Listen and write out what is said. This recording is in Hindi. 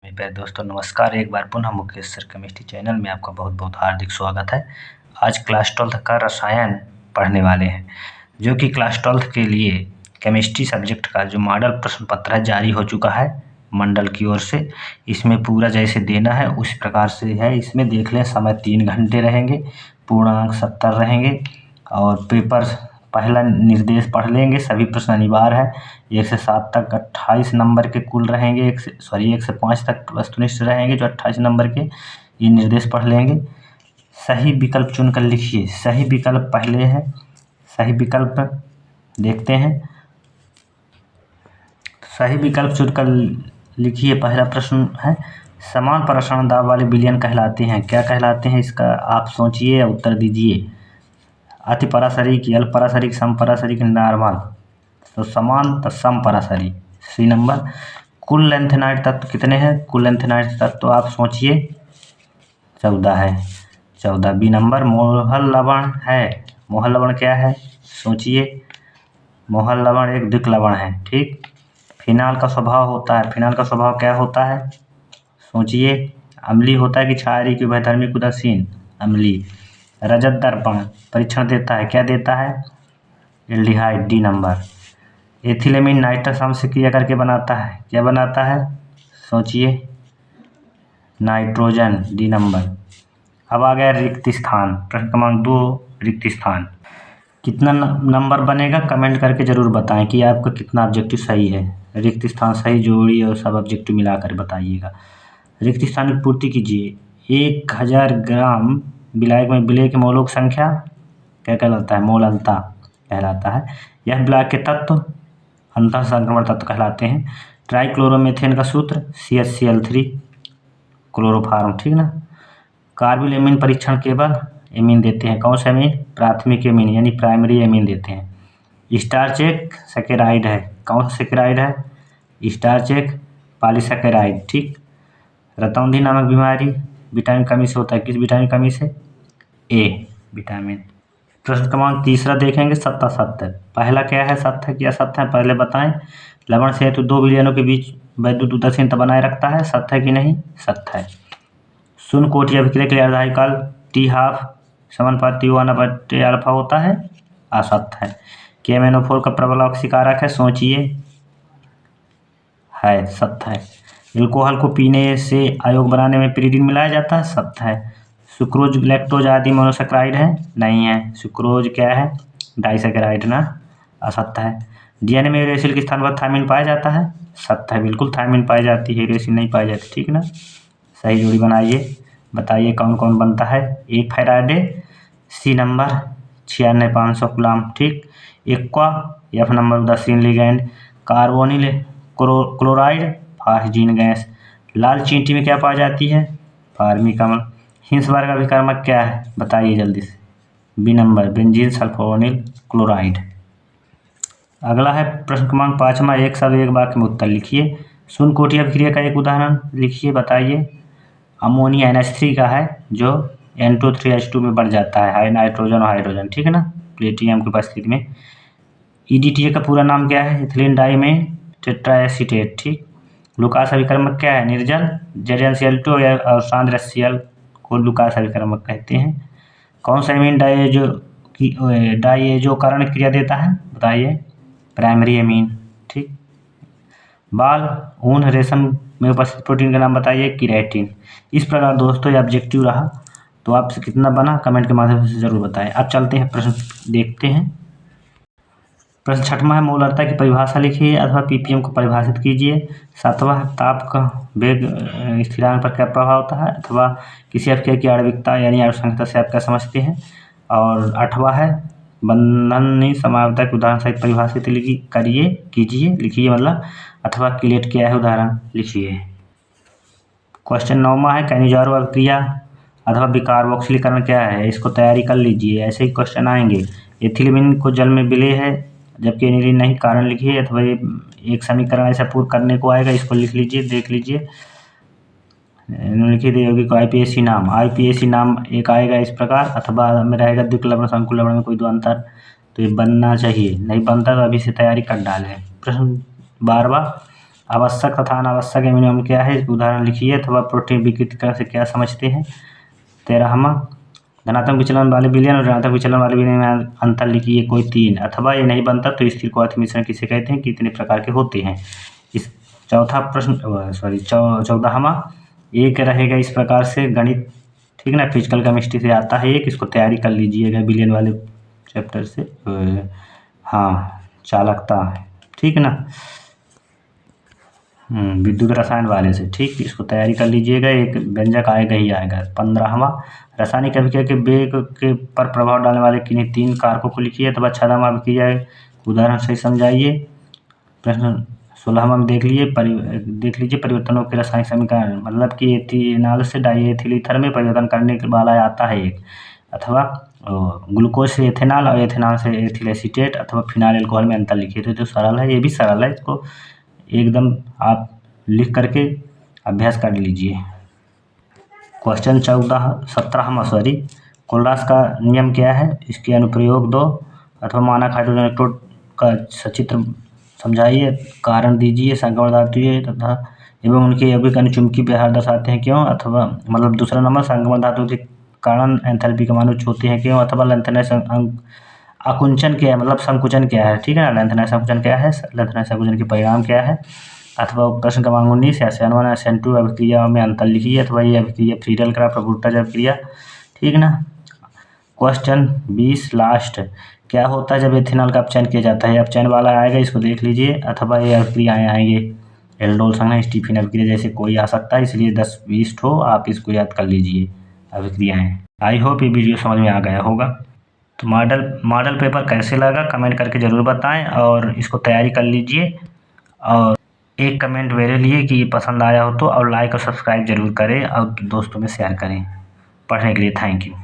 मेरे प्यारे दोस्तों नमस्कार। एक बार पुनः मुकेश सर केमिस्ट्री चैनल में आपका बहुत बहुत हार्दिक स्वागत है। आज क्लास 12 का रसायन पढ़ने वाले हैं, जो कि क्लास 12 के लिए केमिस्ट्री सब्जेक्ट का जो मॉडल प्रश्न पत्र है जारी हो चुका है मंडल की ओर से। इसमें पूरा जैसे देना है उस प्रकार से है। इसमें देख लें, समय 3 घंटे रहेंगे, पूर्णांक 70 रहेंगे और पेपर पहला निर्देश पढ़ लेंगे। सभी प्रश्न अनिवार्य है। 1 से 7 तक 28 नंबर के कुल रहेंगे। 1 से 5 तक वस्तुनिष्ठ रहेंगे जो 28 नंबर के। ये निर्देश पढ़ लेंगे। सही विकल्प चुनकर लिखिए। सही विकल्प पहले है, सही विकल्प देखते हैं। सही विकल्प चुनकर लिखिए। पहला प्रश्न है, समान प्रसारण दाब वाले विलयन कहलाते हैं। क्या कहलाते हैं, इसका आप सोचिए या उत्तर दीजिए। अति पाराशरिक, अल्प पाराशरिक, सम पाराशरिक, नॉर्मल। तो समान तो सम पाराशरिक, सी नंबर। कुल लेंथेनाइड तत्व कितने हैं? कुल लेंथेनाइड तत्व तो आप सोचिए 14 है, 14 बी नंबर। मोहल लवण है, मोहल लवण क्या है सोचिए। मोहल लवण एक द्विक लवण है, ठीक। फिनाल का स्वभाव होता है, फिनाल का स्वभाव क्या होता है सोचिए। अम्लीय होता है कि क्षारीय कि वैधर्मिक उदासीन? अम्लीय। रजत दर्पण परीक्षण देता है, क्या देता है? Aldehyde, D number. Ethylamine nitrous अम्ल से क्रिया करके बनाता है, क्या बनाता है सोचिए? Nitrogen, D number. अब आ गया रिक्त स्थान, प्रश्न क्रमांक 2 रिक्त स्थान। कितना नंबर बनेगा कमेंट करके ज़रूर बताएं कि आपका कितना ऑब्जेक्टिव सही है। रिक्त स्थान सही जोड़ी और सब ऑब्जेक्टिव मिलाकर बताइएगा। रिक्त स्थान की पूर्ति कीजिए। 1000 ग्राम विलायक में विलेय की मोलों की संख्या क्या कहलाता है? मोलंता कहलाता है। यह विलायक के तत्व अंतः संक्रमण तत्व कहलाते हैं। ट्राइक्लोरोमेथेन का सूत्र CHCl3 क्लोरोफार्म, ठीक ना। कार्बिल एमीन परीक्षण केवल एमीन देते हैं, कौन सा एमीन? प्राथमिक एमीन यानी प्राइमरी एमीन देते हैं। स्टार्च एक सैकेराइड है, कौन सा सैकेराइड है? स्टार्च एक पॉलीसैकेराइड, ठीक। रतौंधी नामक बीमारी विटामिन कमी से होता है, किस विटामिन कमी से? A vitamin. प्रश्न क्रमांक 3 देखेंगे, सत्ता सत्य। पहला क्या है, सत्य है क्या सत्य है पहले बताएं। लवण से हेतु 2 विलयनों के बीच वैद्युत उदासीनता बनाए रखता है, सत्य है कि नहीं? सत्य है। शून्य कोटि अभिक्रिया के लिए अर्धायु काल T½ समानुपाती O1/α होता है, असत्य है। KMnO4 का प्रबल ऑक्सीकारक है, सोचिए। है, सत्य है। एल्कोहल को पीने से अयोग बनाने में पिरीडिन मिलाया जाता है, सत्य है। सुक्रोज लैक्टोज आदि मोनोसैकेराइड है, नहीं है। सुक्रोज क्या है? डाइसैकेराइड ना, असत्य है। DNA में यूरेसिल के स्थान पर थायमिन पाया जाता है, सत्य है। बिल्कुल थायमिन पाई जाती है, यूरेसिल नहीं पाई जाती, ठीक ना। सही जोड़ी बनाइए, बताइए कौन कौन बनता है। एक फैराडे, सी नंबर 96500 कूलम, ठीक। एक्वा, F नंबर उदासीन ligand. Carbonyl chloride phosgene gas. लाल चींटी में क्या पाई जाती है? फार्मिक अम्ल। हिंसबर्ग अभिकर्मक क्या है बताइए जल्दी से? B number benzene sulphonyl chloride. अगला है प्रश्न क्रमांक 5वां, एक शब्द एक वाक्य में उत्तर लिखिए। शून्य कोटि अभिक्रिया का एक उदाहरण लिखिए, बताइए। अमोनिया NH3 का है जो N2 3H2 में बढ़ जाता है, नाइट्रोजन और हाइड्रोजन, ठीक है ना, प्लेटियम की उपस्थिति में। EDTA का पूरा नाम क्या है? इथिलीन डाइमेन टेट्राएसीटेट, ठीक। लुकास अभिकर्मक क्या है? निर्जल ZnCl2 और सांद्र HCl को लुकास अभिकर्मक कहते हैं। कौन सा एमीन डाइएजोकरण क्रिया देता है बताइए? प्राइमरी एमीन, ठीक। बाल, ऊन, रेशम में उपस्थित प्रोटीन का नाम बताइए? केराटिन। इस प्रकार दोस्तों ये ऑब्जेक्टिव रहा, तो आपसे कितना बना कमेंट के माध्यम से जरूर बताएं। अब चलते हैं प्रश्न देखते हैं। प्रश्न 6वां है, मोलरता की परिभाषा लिखिए अथवा ppm को परिभाषित कीजिए। 7वां है, ताप का वेग स्थिरांक पर क्या प्रभाव होता है अथवा किसी अभिक्रिया की आणविकता यानी आनुषंगिकता से आप क्या समझते हैं। और 8वां है, बंधन समावता के उदाहरण सहित परिभाषित कीजिए लिखिए मतलब, अथवा किलेट क्या है उदाहरण लिखिए। क्वेश्चन 9वां है, कैनिजारो अभिक्रिया अथवा विकार्बोक्सिलीकरण क्या है, इसको तैयारी कर लीजिए, ऐसे ही क्वेश्चन आएंगे। एथिलीन को जल में विलेय है जबकि एनिलीन नहीं, कारण लिखिए। अथवा ये एक समीकरण ऐसा पूर्ण करने को आएगा, इसको लिख लीजिए, देख लीजिए। निम्नलिखित यौगिक को IPAC नाम एक आएगा इस प्रकार, अथवा में रहेगा द्विक लवण संकुल लवण में कोई दो अंतर, तो ये बनना चाहिए, नहीं बनता तो अभी से तैयारी कर डालें। प्रश्न 12वां, आवश्यक तथा अनावश्यक एमिनो एसिड क्या है, उदाहरण लिखिए। अथवा प्रोटीन विकृतीकरण से क्या समझते हैं। 13वां, धनात्मक विचलन वाले विलयन और ऋणात्मक विचलन वाले विलयन में अंतर लिखिए कोई 3। अथवा ये नहीं बनता तो स्थिर क्वार्क मिश्रण किसे कहते हैं, कितने प्रकार के होते हैं। इस चौथा प्रश्न 14वां एक रहेगा इस प्रकार से गणित, ठीक ना, फिजिकल केमिस्ट्री से आता है एक, इसको तैयारी कर लीजिएगा विलयन वाले चैप्टर से। हाँ, चालकता, ठीक ना, विद्युत रसायन वाले से, ठीक, इसको तैयारी कर लीजिएगा। एक व्यंजक आएगा ही आएगा। 15वां रासायनिक अभिक्रिया के वेग के पर प्रभाव डालने वाले किन्हीं 3 कारकों को लिखिए। अथवा 16वां अभिक्रिया उदाहरण से समझाइए। प्रश्न 16वां में देख लीजिए परिवर्तनों के रासायनिक समीकरण, मतलब कि एथिनॉल से डाईएथिल ईथर में परिवर्तन करने के वाला आता है एक। अथवा ग्लूकोज से एथेनॉल और एथेनॉल से एथिल एसीटेट अथवा फिनाइल अल्कोहल में अंतर लिखिए। तो जो सरल है, ये भी सरल है, इसको एकदम आप लिख करके अभ्यास कर लीजिए। क्वेश्चन 17वां कोलरास का नियम क्या है, इसके अनुप्रयोग 2। अथवा मानक हाइड्रोजन इलेक्ट्रोड का सचित्र समझाइए, कारण दीजिए, संक्रमण धातु तथा एवं उनके यौगिक अनुचुंबकीय व्यवहार दर्शाते हैं क्यों। अथवा मतलब दूसरा नंबर, संक्रमण धातु के कारण एंथैल्पी के मान उच्च होते हैं क्यों। अथवा लैंथेनाइज आकुंचन क्या है, मतलब संकुचन क्या है, ठीक है ना, लैंथेनाइज संकुचन क्या है, लैंथेनाइज संकुचन के परिणाम क्या है। अथवा प्रश्न क्रमांक 19 SN1 SN2 अभिक्रिया में अंतर लिखिए। अथवा ये अभिक्रिया फ्रीडल करा प्रभुत्ता अभिक्रिया, ठीक ना। क्वेश्चन 20 लास्ट, क्या होता है जब एथेनॉल का अपचयन किया जाता है। अपचयन वाला आएगा, इसको देख लीजिए। अथवा ये अभिक्रियाएँ आएंगे एल्डोल संघनन स्टीफन अभिक्रिया जैसे कोई आ सकता है, इसलिए 10-20 ठो आप इसको याद कर लीजिए अभिक्रियाएँ। आई होप ये वीडियो समझ में आ गया होगा। तो मॉडल पेपर कैसे लगा कमेंट करके ज़रूर बताएं और इसको तैयारी कर लीजिए। और एक कमेंट मेरे लिए कि ये पसंद आया हो तो, और लाइक और सब्सक्राइब ज़रूर करें और दोस्तों में शेयर करें। पढ़ने के लिए थैंक यू।